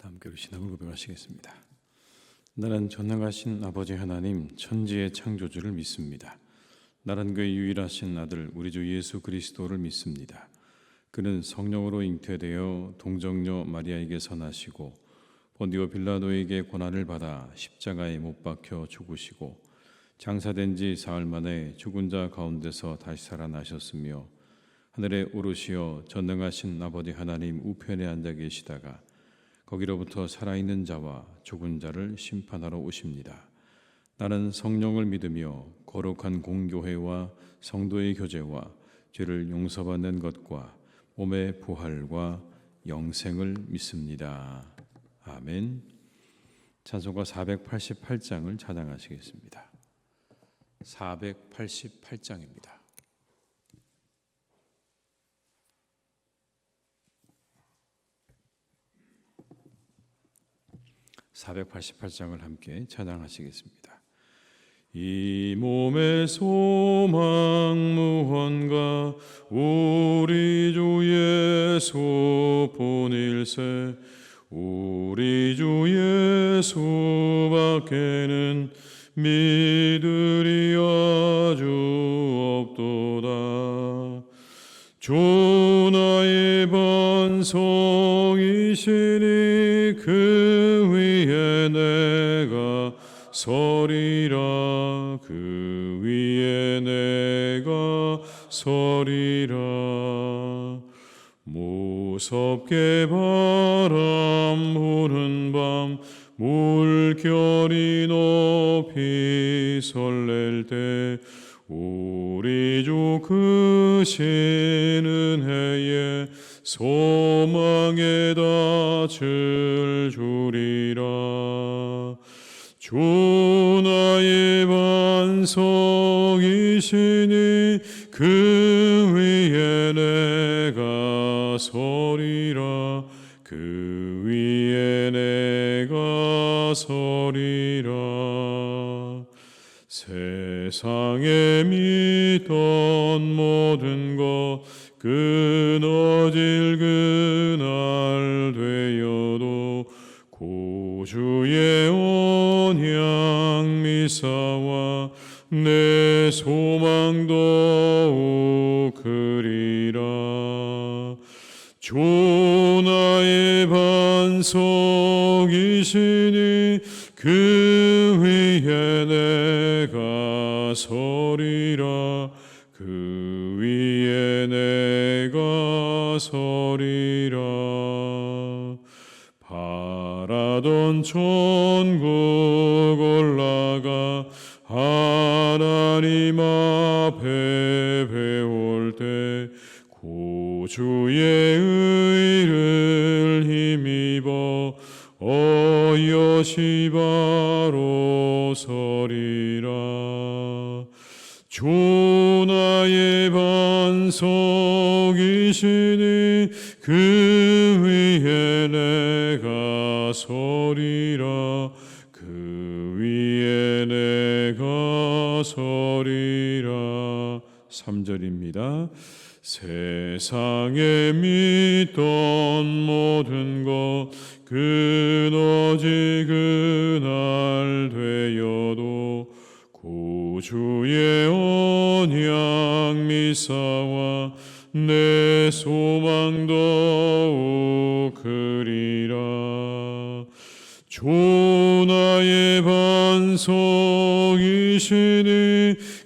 함께 우리 신앙을 고백하시겠습니다. 나는 전능하신 아버지 하나님 천지의 창조주를 믿습니다. 나는 그의 유일하신 아들 우리 주 예수 그리스도를 믿습니다. 그는 성령으로 잉태되어 동정녀 마리아에게서 나시고 본디오 빌라도에게 고난을 받아 십자가에 못 박혀 죽으시고 장사된 지 사흘 만에 죽은 자 가운데서 다시 살아나셨으며 하늘에 오르시어 전능하신 아버지 하나님 우편에 앉아 계시다가 거기로부터 살아있는 자와 죽은 자를 심판하러 오십니다. 나는 성령을 믿으며 거룩한 공교회와 성도의 교제와 죄를 용서받는 것과 몸의 부활과 영생을 믿습니다. 아멘. 찬송가 488장을 찬양하시겠습니다. 488장입니다. (488장을) 함께 찬양하시겠습니다. 이 몸의 소망 무언가 우리 주 예수 본일세 우리 주 예수밖에는 믿으리 아주 없도다. 주 나의 반석이시니 그 위에 내가 서리라. 그 위에 내가 서리라. 무섭게 바람 부는 밤 물결이 높이 설렐 때 우리 주 크신 은혜에 소망에 닻을 주리라. 주 나의 반석이시니 그 위에 내가 서리라. 그 위에 내가 서리라. 세상에 믿던 모든 것 끊어질 그날 되어도 구주의 언약 미사와 내 소망 더욱 크리라. 주 나의 반석이시니 그 위에 내가 서리라. 그 위에 내가 서리라. 바라던 천국 올라가 하나님 앞에 배울 때 구주의 의를 힘입어 어여시 바로 서리라. 주 나의 반석이시니 그 위에 내가 서리라. 그 위에 내가 서리라. 3절입니다. 세상에 믿던 모든 것 끊어질 그날 되어도 구주의 언약 미사와 내 소망 더욱 크리라. 주 나의 반석이시니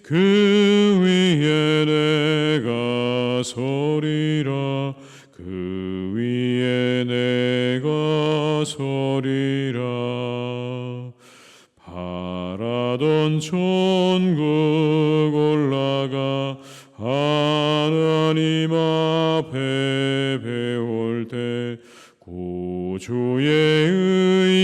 그 위에 내가 서리라. 그 위에 내가 서리라. 바라던 천국 올라가 하나님 앞에 배울 때 구주의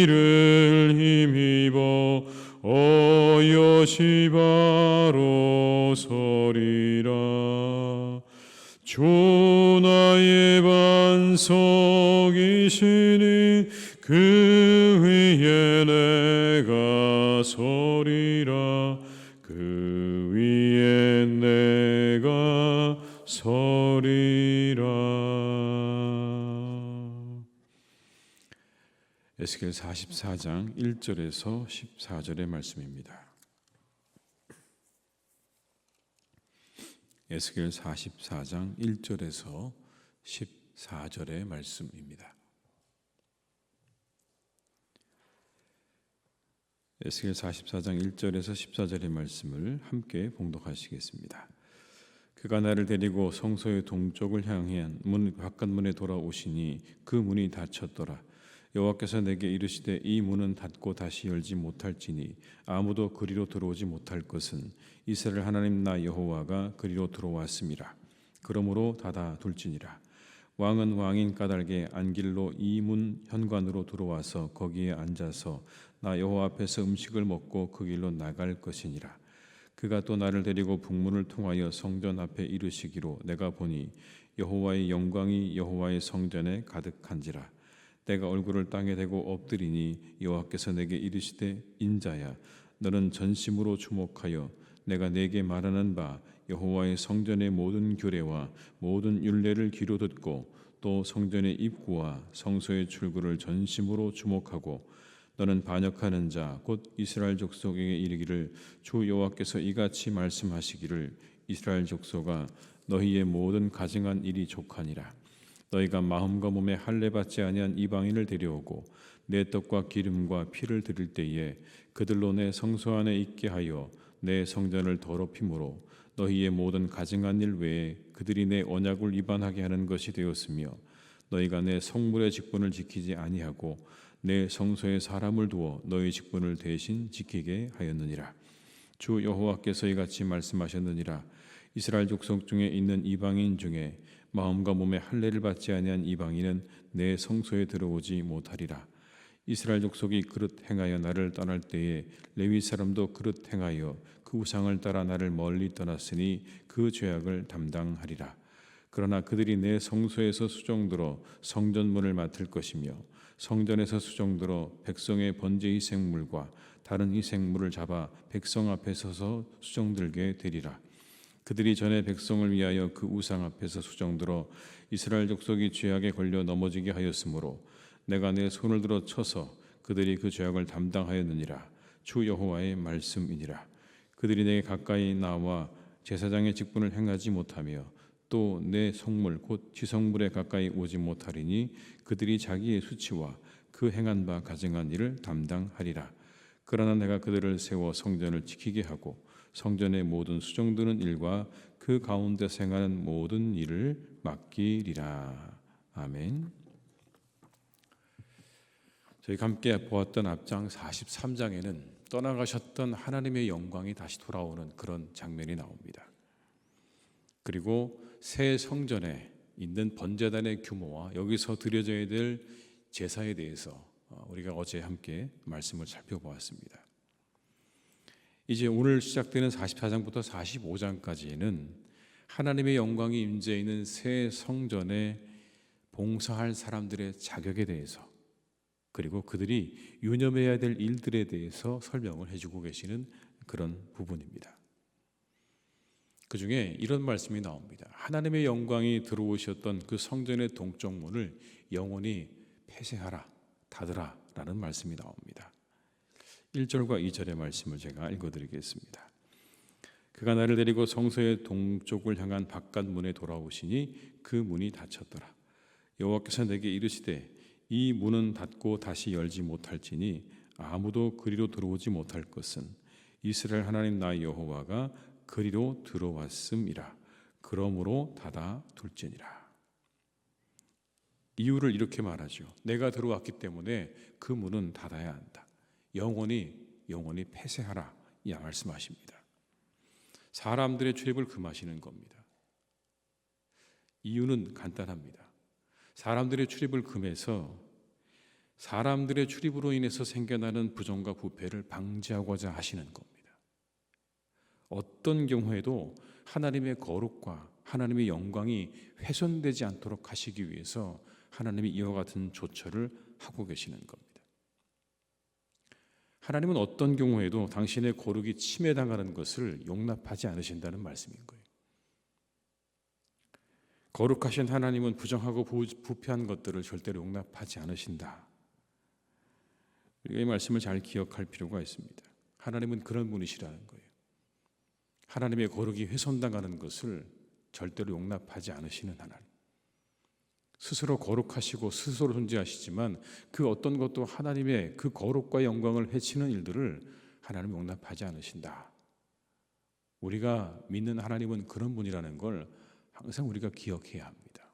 의를 힘입어 어여시 바로 서리라. 주 나의 반석이시니 그 위에 내가 서리라. 그 위에 내가 서리라. 에스겔 44장 1절에서 14절의 말씀입니다. 에스겔 44장 1절에서 14절의 말씀입니다. 에스겔 44장 1절에서 14절의 말씀을 함께 봉독하시겠습니다. 그가 나를 데리고 성소의 동쪽을 향한 문 바깥문에 돌아오시니 그 문이 닫혔더라. 여호와께서 내게 이르시되 이 문은 닫고 다시 열지 못할지니 아무도 그리로 들어오지 못할 것은 이스라엘 하나님 나 여호와가 그리로 들어왔음이라. 그러므로 닫아 둘지니라. 왕은 왕인 까닭에 안길로 이 문 현관으로 들어와서 거기에 앉아서 나 여호와 앞에서 음식을 먹고 그 길로 나갈 것이니라. 그가 또 나를 데리고 북문을 통하여 성전 앞에 이르시기로 내가 보니 여호와의 영광이 여호와의 성전에 가득한지라. 내가 얼굴을 땅에 대고 엎드리니 여호와께서 내게 이르시되 인자야 너는 전심으로 주목하여 내가 내게 말하는 바 여호와의 성전의 모든 규례와 모든 율례를 귀로 듣고 또 성전의 입구와 성소의 출구를 전심으로 주목하고 너는 반역하는 자 곧 이스라엘 족속에게 이르기를 주 여호와께서 이같이 말씀하시기를 이스라엘 족속아 너희의 모든 가증한 일이 족하니라. 너희가 마음과 몸에 할례 받지 아니한 이방인을 데려오고 내 떡과 기름과 피를 드릴 때에 그들로 내 성소 안에 있게 하여 내 성전을 더럽힘으로 너희의 모든 가증한 일 외에 그들이 내 언약을 위반하게 하는 것이 되었으며 너희가 내 성물의 직분을 지키지 아니하고 내 성소에 사람을 두어 너희 직분을 대신 지키게 하였느니라. 주 여호와께서 이같이 말씀하셨느니라. 이스라엘 족속 중에 있는 이방인 중에 마음과 몸에 할례를 받지 아니한 이방인은 내 성소에 들어오지 못하리라. 이스라엘 족속이 그릇 행하여 나를 떠날 때에 레위 사람도 그릇 행하여 그 우상을 따라 나를 멀리 떠났으니 그 죄악을 담당하리라. 그러나 그들이 내 성소에서 수종들어 성전문을 맡을 것이며 성전에서 수종들어 백성의 번제 희생물과 다른 희생물을 잡아 백성 앞에 서서 수종들게 되리라. 그들이 전에 백성을 위하여 그 우상 앞에서 수종들어 이스라엘 족속이 죄악에 걸려 넘어지게 하였으므로 내가 내 손을 들어 쳐서 그들이 그 죄악을 담당하였느니라. 주 여호와의 말씀이니라. 그들이 내게 가까이 나와 제사장의 직분을 행하지 못하며 또 내 성물 곧 지성물에 가까이 오지 못하리니 그들이 자기의 수치와 그 행한 바 가증한 일을 담당하리라. 그러나 내가 그들을 세워 성전을 지키게 하고 성전의 모든 수종드는 일과 그 가운데 행하는 모든 일을 맡기리라. 아멘. 저희가 함께 보았던 앞장 43장에는 떠나가셨던 하나님의 영광이 다시 돌아오는 그런 장면이 나옵니다. 그리고 새 성전에 있는 번제단의 규모와 여기서 드려져야 될 제사에 대해서 우리가 어제 함께 말씀을 살펴보았습니다. 이제 오늘 시작되는 44장부터 45장까지는 하나님의 영광이 임재 있는 새 성전에 봉사할 사람들의 자격에 대해서 그리고 그들이 유념해야 될 일들에 대해서 설명을 해주고 계시는 그런 부분입니다. 그 중에 이런 말씀이 나옵니다. 하나님의 영광이 들어오셨던 그 성전의 동쪽 문을 영원히 폐쇄하라, 닫으라 라는 말씀이 나옵니다. 1절과 2절의 말씀을 제가 읽어드리겠습니다. 그가 나를 데리고 성소의 동쪽을 향한 바깥문에 돌아오시니 그 문이 닫혔더라. 여호와께서 내게 이르시되 이 문은 닫고 다시 열지 못할지니 아무도 그리로 들어오지 못할 것은 이스라엘 하나님 나 여호와가 그리로 들어왔음이라. 그러므로 닫아 둘지니라. 이유를 이렇게 말하죠. 내가 들어왔기 때문에 그 문은 닫아야 한다. 영원히 폐쇄하라 이 말씀하십니다. 사람들의 출입을 금하시는 겁니다. 이유는 간단합니다. 사람들의 출입을 금해서 사람들의 출입으로 인해서 생겨나는 부정과 부패를 방지하고자 하시는 겁니다. 어떤 경우에도 하나님의 거룩과 하나님의 영광이 훼손되지 않도록 하시기 위해서 하나님이 이와 같은 조처를 하고 계시는 겁니다. 하나님은 어떤 경우에도 당신의 거룩이 침해당하는 것을 용납하지 않으신다는 말씀인 거예요. 거룩하신 하나님은 부정하고 부패한 것들을 절대로 용납하지 않으신다. 우리가 이 말씀을 잘 기억할 필요가 있습니다. 하나님은 그런 분이시라는 거예요. 하나님의 거룩이 훼손당하는 것을 절대로 용납하지 않으시는 하나님. 스스로 거룩하시고 스스로 존재하시지만 그 어떤 것도 하나님의 그 거룩과 영광을 해치는 일들을 하나님은 용납하지 않으신다. 우리가 믿는 하나님은 그런 분이라는 걸 항상 우리가 기억해야 합니다.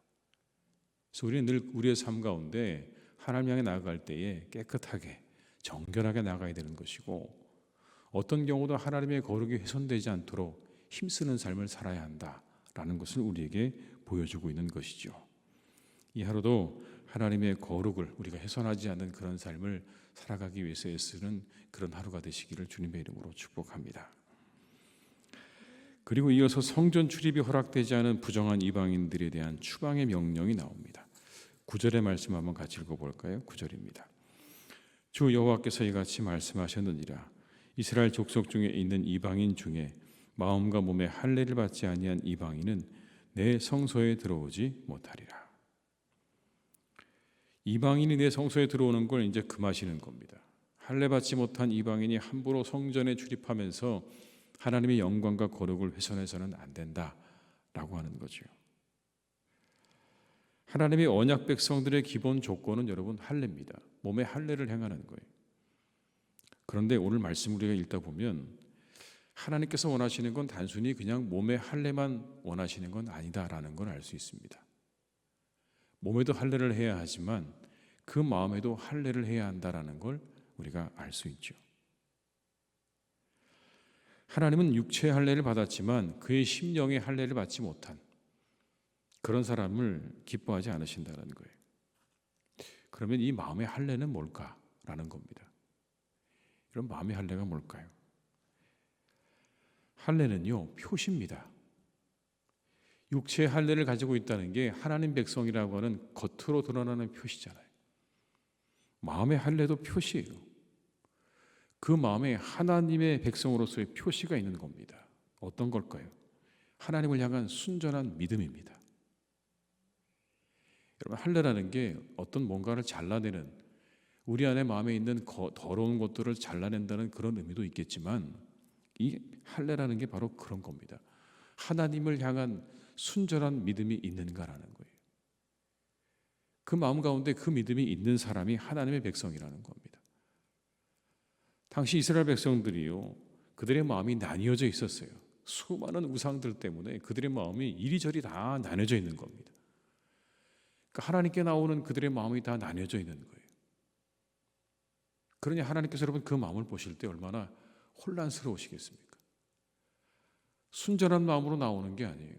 그래서 우리는 늘 우리의 삶 가운데 하나님 향해 나아갈 때에 깨끗하게 정결하게 나가야 되는 것이고, 어떤 경우도 하나님의 거룩이 훼손되지 않도록 힘쓰는 삶을 살아야 한다라는 것을 우리에게 보여주고 있는 것이죠. 이 하루도 하나님의 거룩을 우리가 훼손하지 않는 그런 삶을 살아가기 위해서 애쓰는 그런 하루가 되시기를 주님의 이름으로 축복합니다. 그리고 이어서 성전 출입이 허락되지 않은 부정한 이방인들에 대한 추방의 명령이 나옵니다. 9절의 말씀 한번 같이 읽어볼까요? 9절입니다. 주 여호와께서 이같이 말씀하셨느니라. 이스라엘 족속 중에 있는 이방인 중에 마음과 몸에 할례를 받지 아니한 이방인은 내 성소에 들어오지 못하리라. 이방인이 내 성소에 들어오는 걸 이제 금하시는 겁니다. 할례 받지 못한 이방인이 함부로 성전에 출입하면서 하나님의 영광과 거룩을 훼손해서는 안 된다라고 하는 거죠. 하나님의 언약 백성들의 기본 조건은 여러분 할례입니다. 몸에 할례를 행하는 거예요. 그런데 오늘 말씀 우리가 읽다 보면 하나님께서 원하시는 건 단순히 그냥 몸에 할례만 원하시는 건 아니다라는 걸 알 수 있습니다. 몸에도 할례를 해야 하지만 그 마음에도 할례를 해야 한다라는 걸 우리가 알 수 있죠. 하나님은 육체의 할례를 받았지만 그의 심령의 할례를 받지 못한 그런 사람을 기뻐하지 않으신다는 거예요. 그러면 이 마음의 할례는 뭘까라는 겁니다. 이런 마음의 할례가 뭘까요? 할례는요, 표시입니다. 육체의 할례를 가지고 있다는 게 하나님 백성이라고 하는 겉으로 드러나는 표시잖아요. 마음의 할례도 표시예요. 그 마음에 하나님의 백성으로서의 표시가 있는 겁니다. 어떤 걸까요? 하나님을 향한 순전한 믿음입니다. 여러분, 할례라는 게 어떤 뭔가를 잘라내는, 우리 안에 마음에 있는 더러운 것들을 잘라낸다는 그런 의미도 있겠지만, 이 할례라는 게 바로 그런 겁니다. 하나님을 향한 순전한 믿음이 있는가라는 거예요. 그 마음 가운데 그 믿음이 있는 사람이 하나님의 백성이라는 겁니다. 당시 이스라엘 백성들이요, 그들의 마음이 나뉘어져 있었어요. 수많은 우상들 때문에 그들의 마음이 이리저리 다 나뉘어져 있는 겁니다. 그러니까 하나님께 나오는 그들의 마음이 다 나뉘어져 있는 거예요. 그러니 하나님께서 여러분 그 마음을 보실 때 얼마나 혼란스러우시겠습니까? 순전한 마음으로 나오는 게 아니에요.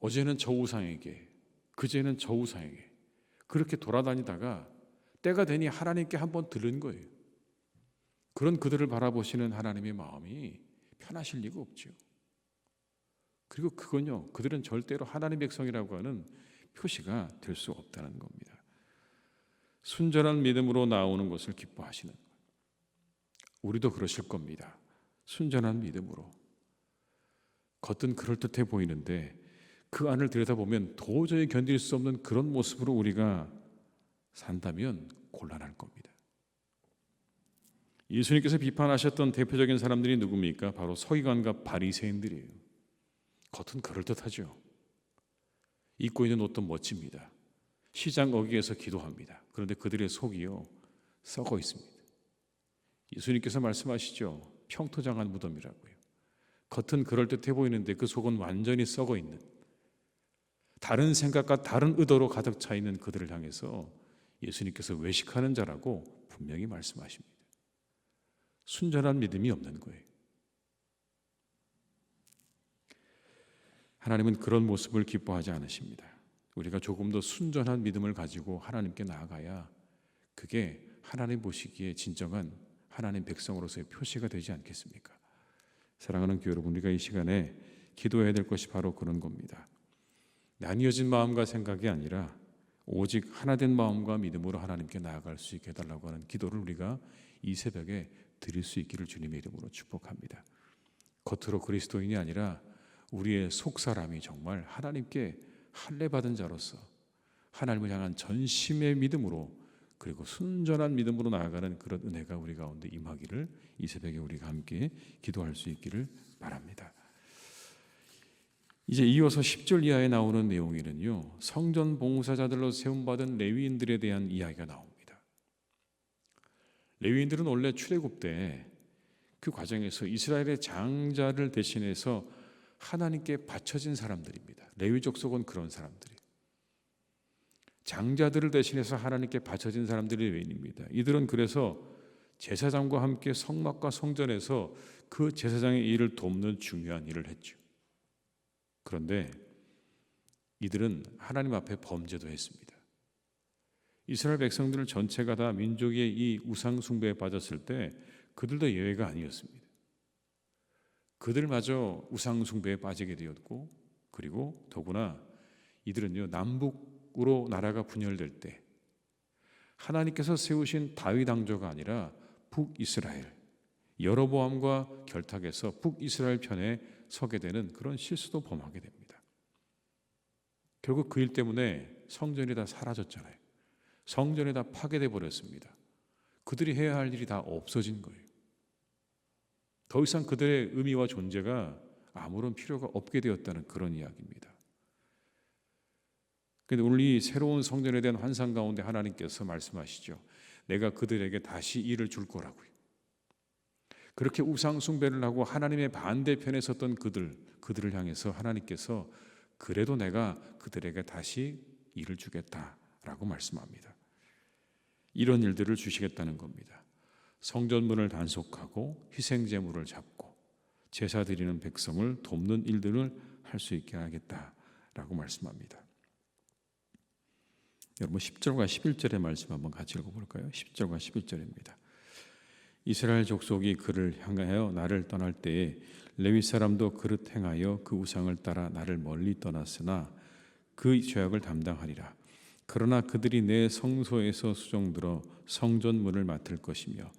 어제는 저 우상에게, 그제는 저 우상에게 그렇게 돌아다니다가 때가 되니 하나님께 한번 들은 거예요. 그런 그들을 바라보시는 하나님의 마음이 편하실 리가 없죠. 그리고 그건요, 그들은 절대로 하나님 백성이라고 하는 표시가 될 수 없다는 겁니다. 순전한 믿음으로 나오는 것을 기뻐하시는 거예요. 우리도 그러실 겁니다. 순전한 믿음으로. 겉은 그럴듯해 보이는데 그 안을 들여다보면 도저히 견딜 수 없는 그런 모습으로 우리가 산다면 곤란할 겁니다. 예수님께서 비판하셨던 대표적인 사람들이 누굽니까? 바로 서기관과 바리새인들이에요. 겉은 그럴듯하죠. 입고 있는 옷도 멋집니다. 시장 어귀에서 기도합니다. 그런데 그들의 속이요, 썩어 있습니다. 예수님께서 말씀하시죠. 평토장한 무덤이라고요. 겉은 그럴듯해 보이는데 그 속은 완전히 썩어 있는, 다른 생각과 다른 의도로 가득 차 있는 그들을 향해서 예수님께서 외식하는 자라고 분명히 말씀하십니다. 순전한 믿음이 없는 거예요. 하나님은 그런 모습을 기뻐하지 않으십니다. 우리가 조금 더 순전한 믿음을 가지고 하나님께 나아가야 그게 하나님 보시기에 진정한 하나님 백성으로서의 표시가 되지 않겠습니까? 사랑하는 교회 여러분, 우리가 이 시간에 기도해야 될 것이 바로 그런 겁니다. 나뉘어진 마음과 생각이 아니라 오직 하나된 마음과 믿음으로 하나님께 나아갈 수 있게 해달라고 하는 기도를 우리가 이 새벽에 드릴 수 있기를 주님의 이름으로 축복합니다. 겉으로 그리스도인이 아니라 우리의 속사람이 정말 하나님께 할례 받은 자로서 하나님을 향한 전심의 믿음으로 그리고 순전한 믿음으로 나아가는 그런 은혜가 우리 가운데 임하기를 이 새벽에 우리가 함께 기도할 수 있기를 바랍니다. 이제 이어서 10절 이하에 나오는 내용에는요, 성전 봉사자들로 세움받은 레위인들에 대한 이야기가 나옵니다. 레위인들은 원래 출애굽 때 그 과정에서 이스라엘의 장자를 대신해서 하나님께 바쳐진 사람들입니다. 레위 족속은 그런 사람들이에요. 장자들을 대신해서 하나님께 바쳐진 사람들이 레위인입니다. 이들은 그래서 제사장과 함께 성막과 성전에서 그 제사장의 일을 돕는 중요한 일을 했죠. 그런데 이들은 하나님 앞에 범죄도 했습니다. 이스라엘 백성들 전체가 다 민족의 이 우상 숭배에 빠졌을 때 그들도 예외가 아니었습니다. 그들마저 우상 숭배에 빠지게 되었고, 그리고 더구나 이들은요, 남북으로 나라가 분열될 때 하나님께서 세우신 다윗 왕조가 아니라 북이스라엘, 여로보암과 결탁해서 북이스라엘 편에 서게 되는 그런 실수도 범하게 됩니다. 결국 그 일 때문에 성전이 다 사라졌잖아요. 성전이 다 파괴돼 버렸습니다. 그들이 해야 할 일이 다 없어진 거예요. 더 이상 그들의 의미와 존재가 아무런 필요가 없게 되었다는 그런 이야기입니다. 그런데 오늘 이 새로운 성전에 대한 환상 가운데 하나님께서 말씀하시죠. 내가 그들에게 다시 일을 줄 거라고요. 그렇게 우상 숭배를 하고 하나님의 반대편에 섰던 그들을 향해서 하나님께서 그래도 내가 그들에게 다시 일을 주겠다라고 말씀합니다. 이런 일들을 주시겠다는 겁니다. 성전문을 단속하고 희생제물을 잡고 제사 드리는 백성을 돕는 일들을 할 수 있게 하겠다라고 말씀합니다. 여러분 10절과 11절의 말씀 한번 같이 읽어볼까요? 10절과 11절입니다. 이스라엘 족속이 그를 향하여 나를 떠날 때에 레위 사람도 그릇 행하여 그 우상을 따라 나를 멀리 떠났으나 그 죄악을 담당하리라. 그러나 그들이 내 성소에서 수종들어 성전문을 맡을 것이며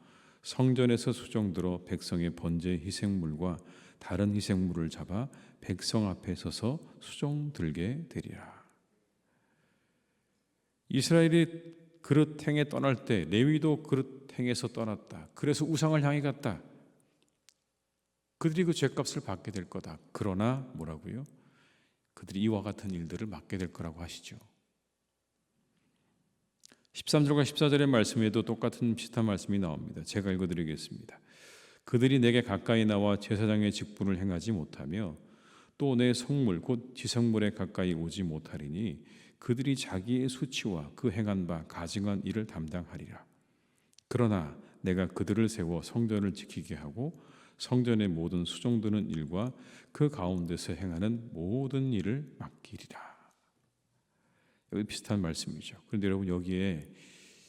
성전에서 수종들어 백성의 번제 희생물과 다른 희생물을 잡아 백성 앞에 서서 수종들게 되리라. 이스라엘이 그릇 행에 떠날 때 레위도 그릇 행에서 떠났다. 그래서 우상을 향해 갔다. 그들이 그 죄값을 받게 될 거다. 그러나 뭐라고요? 그들이 이와 같은 일들을 맡게 될 거라고 하시죠. 13절과 14절의 말씀에도 똑같은 비슷한 말씀이 나옵니다. 제가 읽어드리겠습니다. 그들이 내게 가까이 나와 제사장의 직분을 행하지 못하며 또 내 성물 곧 지성물에 가까이 오지 못하리니 그들이 자기의 수치와 그 행한 바 가증한 일을 담당하리라. 그러나 내가 그들을 세워 성전을 지키게 하고 성전의 모든 수종드는 일과 그 가운데서 행하는 모든 일을 맡기리라. 여기 비슷한 말씀이죠. 그런데 여러분 여기에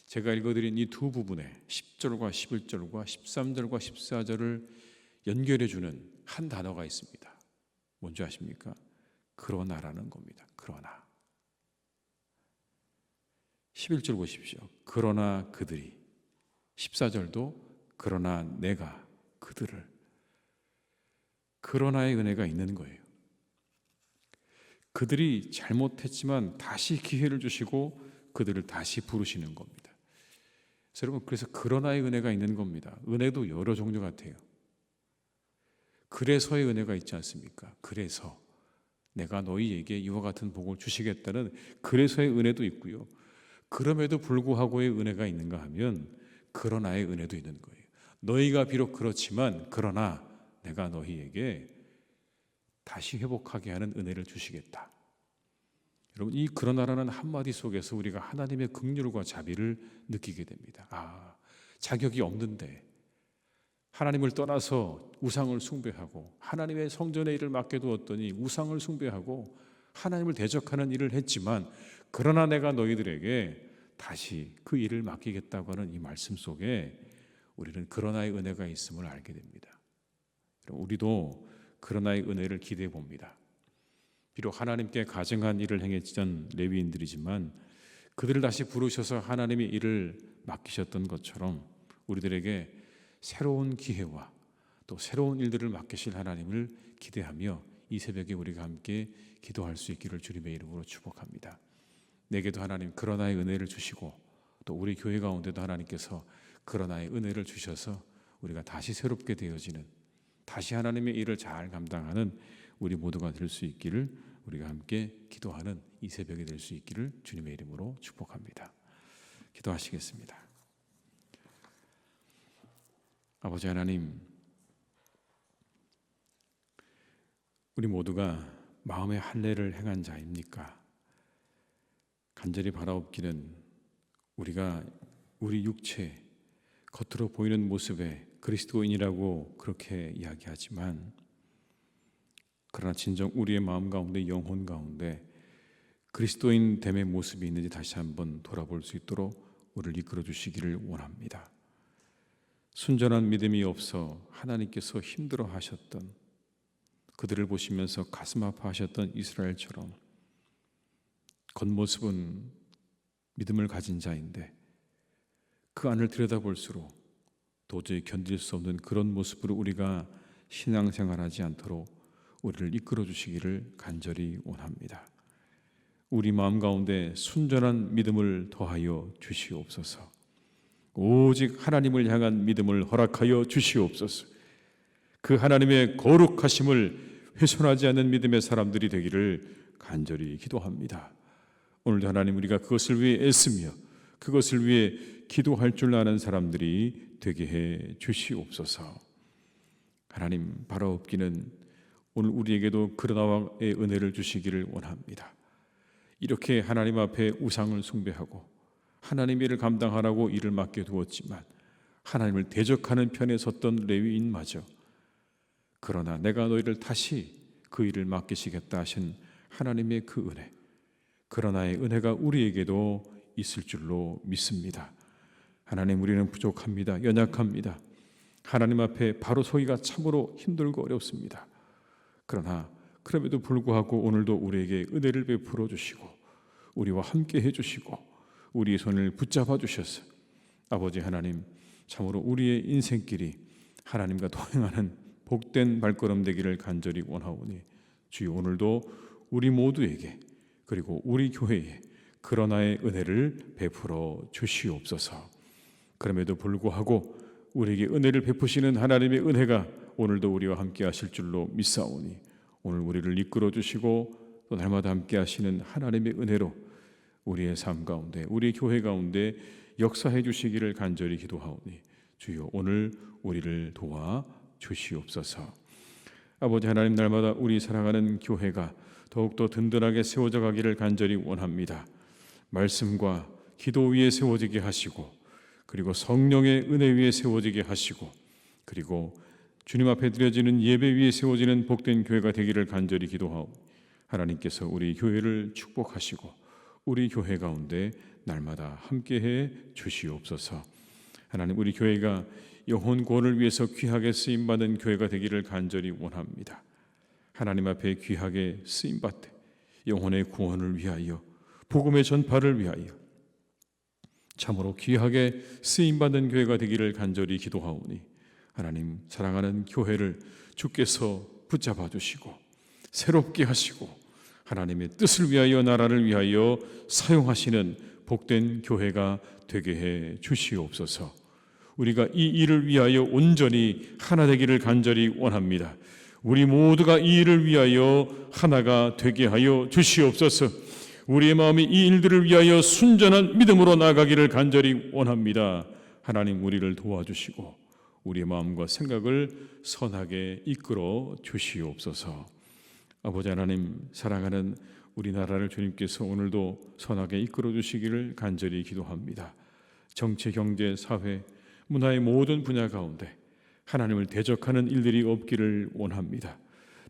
제가 읽어드린 이 두 부분에 10절과 11절과 13절과 14절을 연결해주는 한 단어가 있습니다. 뭔지 아십니까? 그러나라는 겁니다. 그러나 11절 보십시오. 그러나 그들이 14절도 그러나 내가 그들을 그러나의 은혜가 있는 거예요. 그들이 잘못했지만 다시 기회를 주시고 그들을 다시 부르시는 겁니다. 여러분 그래서 그러나의 은혜가 있는 겁니다. 은혜도 여러 종류 같아요. 그래서의 은혜가 있지 않습니까? 그래서 내가 너희에게 이와 같은 복을 주시겠다는 그래서의 은혜도 있고요. 그럼에도 불구하고의 은혜가 있는가 하면 그러나의 은혜도 있는 거예요. 너희가 비록 그렇지만 그러나 내가 너희에게 다시 회복하게 하는 은혜를 주시겠다. 여러분 이 그러나라는 한마디 속에서 우리가 하나님의 긍휼과 자비를 느끼게 됩니다. 아, 자격이 없는데 하나님을 떠나서 우상을 숭배하고 하나님의 성전의 일을 맡겨두었더니 우상을 숭배하고 하나님을 대적하는 일을 했지만 그러나 내가 너희들에게 다시 그 일을 맡기겠다고 하는 이 말씀 속에 우리는 그러나의 은혜가 있음을 알게 됩니다. 우리도 그러나의 은혜를 기대해 봅니다. 비록 하나님께 가증한 일을 행했던 레위인들이지만 그들을 다시 부르셔서 하나님의 일을 맡기셨던 것처럼 우리들에게 새로운 기회와 또 새로운 일들을 맡기실 하나님을 기대하며 이 새벽에 우리가 함께 기도할 수 있기를 주님의 이름으로 축복합니다. 내게도 하나님 그러나의 은혜를 주시고 또 우리 교회 가운데도 하나님께서 그런 하나의 은혜를 주셔서 우리가 다시 새롭게 되어지는, 다시 하나님의 일을 잘 감당하는 우리 모두가 될 수 있기를, 우리가 함께 기도하는 이 새벽이 될 수 있기를 주님의 이름으로 축복합니다. 기도하시겠습니다. 아버지 하나님, 우리 모두가 마음의 할례를 행한 자입니까? 간절히 바라옵기는 우리가 우리 육체, 겉으로 보이는 모습에 그리스도인이라고 그렇게 이야기하지만, 그러나 진정 우리의 마음 가운데, 영혼 가운데 그리스도인 됨의 모습이 있는지 다시 한번 돌아볼 수 있도록 우리를 이끌어 주시기를 원합니다. 순전한 믿음이 없어 하나님께서 힘들어 하셨던, 그들을 보시면서 가슴 아파하셨던 이스라엘처럼 겉모습은 믿음을 가진 자인데 그 안을 들여다볼수록 도저히 견딜 수 없는 그런 모습으로 우리가 신앙생활하지 않도록 우리를 이끌어 주시기를 간절히 원합니다. 우리 마음 가운데 순전한 믿음을 더하여 주시옵소서. 오직 하나님을 향한 믿음을 허락하여 주시옵소서. 그 하나님의 거룩하심을 훼손하지 않는 믿음의 사람들이 되기를 간절히 기도합니다. 오늘도 하나님, 우리가 그것을 위해 애쓰며 그것을 위해 기도할 줄 아는 사람들이 되게 해 주시옵소서. 하나님, 바라옵기는 오늘 우리에게도 그러나와의 은혜를 주시기를 원합니다. 이렇게 하나님 앞에 우상을 숭배하고 하나님의 일을 감당하라고 일을 맡겨두었지만 하나님을 대적하는 편에 섰던 레위인마저, 그러나 내가 너희를 다시 그 일을 맡기시겠다 하신 하나님의 그 은혜, 그러나의 은혜가 우리에게도 있을 줄로 믿습니다. 하나님, 우리는 부족합니다. 연약합니다. 하나님 앞에 바로 서기가 참으로 힘들고 어렵습니다. 그러나 그럼에도 불구하고 오늘도 우리에게 은혜를 베풀어 주시고 우리와 함께 해주시고 우리의 손을 붙잡아 주셔서 아버지 하나님, 참으로 우리의 인생길이 하나님과 동행하는 복된 발걸음 되기를 간절히 원하오니, 주여 오늘도 우리 모두에게, 그리고 우리 교회에 그러나의 은혜를 베풀어 주시옵소서. 그럼에도 불구하고 우리에게 은혜를 베푸시는 하나님의 은혜가 오늘도 우리와 함께 하실 줄로 믿사오니, 오늘 우리를 이끌어 주시고 또 날마다 함께 하시는 하나님의 은혜로 우리의 삶 가운데, 우리 교회 가운데 역사해 주시기를 간절히 기도하오니, 주여 오늘 우리를 도와 주시옵소서. 아버지 하나님, 날마다 우리 사랑하는 교회가 더욱더 든든하게 세워져 가기를 간절히 원합니다. 말씀과 기도 위에 세워지게 하시고, 그리고 성령의 은혜 위에 세워지게 하시고, 그리고 주님 앞에 드려지는 예배 위에 세워지는 복된 교회가 되기를 간절히 기도하오. 하나님께서 우리 교회를 축복하시고 우리 교회 가운데 날마다 함께해 주시옵소서. 하나님, 우리 교회가 영혼 구원을 위해서 귀하게 쓰임받은 교회가 되기를 간절히 원합니다. 하나님 앞에 귀하게 쓰임받되 영혼의 구원을 위하여, 복음의 전파를 위하여 참으로 귀하게 쓰임받은 교회가 되기를 간절히 기도하오니, 하나님, 사랑하는 교회를 주께서 붙잡아 주시고 새롭게 하시고 하나님의 뜻을 위하여, 나라를 위하여 사용하시는 복된 교회가 되게 해 주시옵소서. 우리가 이 일을 위하여 온전히 하나 되기를 간절히 원합니다. 우리 모두가 이 일을 위하여 하나가 되게 하여 주시옵소서. 우리의 마음이 이 일들을 위하여 순전한 믿음으로 나아가기를 간절히 원합니다. 하나님, 우리를 도와주시고 우리의 마음과 생각을 선하게 이끌어 주시옵소서. 아버지 하나님, 사랑하는 우리나라를 주님께서 오늘도 선하게 이끌어 주시기를 간절히 기도합니다. 정치, 경제, 사회, 문화의 모든 분야 가운데 하나님을 대적하는 일들이 없기를 원합니다.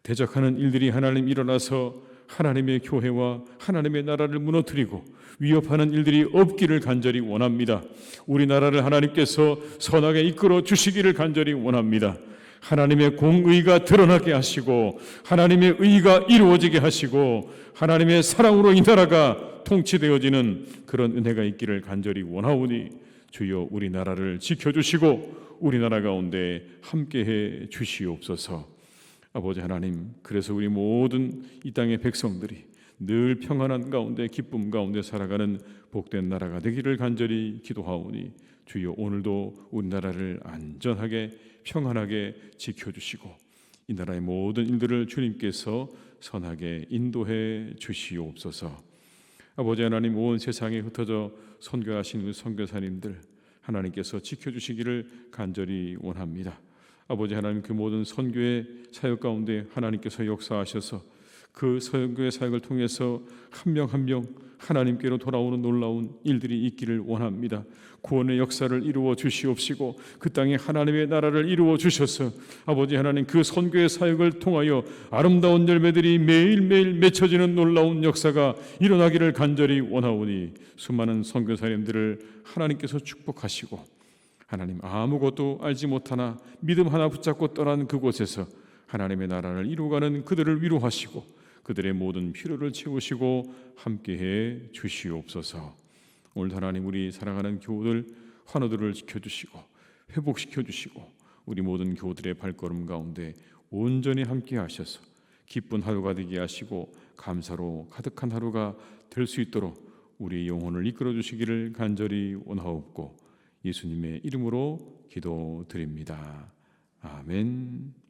대적하는 일들이 하나님 일어나서 하나님의 교회와 하나님의 나라를 무너뜨리고 위협하는 일들이 없기를 간절히 원합니다. 우리나라를 하나님께서 선하게 이끌어 주시기를 간절히 원합니다. 하나님의 공의가 드러나게 하시고 하나님의 의가 이루어지게 하시고 하나님의 사랑으로 이 나라가 통치되어지는 그런 은혜가 있기를 간절히 원하오니, 주여 우리나라를 지켜주시고 우리나라 가운데 함께해 주시옵소서. 아버지 하나님, 그래서 우리 모든 이 땅의 백성들이 늘 평안한 가운데 기쁨 가운데 살아가는 복된 나라가 되기를 간절히 기도하오니 주여 오늘도 우리나라를 안전하게 평안하게 지켜주시고 이 나라의 모든 일들을 주님께서 선하게 인도해 주시옵소서. 아버지 하나님, 온 세상에 흩어져 선교하신 우리 선교사님들 하나님께서 지켜주시기를 간절히 원합니다. 아버지 하나님, 그 모든 선교의 사역 가운데 하나님께서 역사하셔서 그 선교의 사역을 통해서 한 명 한 명 하나님께로 돌아오는 놀라운 일들이 있기를 원합니다. 구원의 역사를 이루어 주시옵시고 그 땅에 하나님의 나라를 이루어 주셔서 아버지 하나님, 그 선교의 사역을 통하여 아름다운 열매들이 매일매일 맺혀지는 놀라운 역사가 일어나기를 간절히 원하오니 수많은 선교사님들을 하나님께서 축복하시고 하나님, 아무것도 알지 못하나 믿음 하나 붙잡고 떠난 그곳에서 하나님의 나라를 이루어가는 그들을 위로하시고 그들의 모든 필요를 채우시고 함께해 주시옵소서. 오늘 하나님, 우리 사랑하는 교우들 환우들을 지켜주시고 회복시켜주시고 우리 모든 교우들의 발걸음 가운데 온전히 함께 하셔서 기쁜 하루가 되게 하시고 감사로 가득한 하루가 될 수 있도록 우리의 영혼을 이끌어 주시기를 간절히 원하옵고 예수님의 이름으로 기도드립니다. 아멘.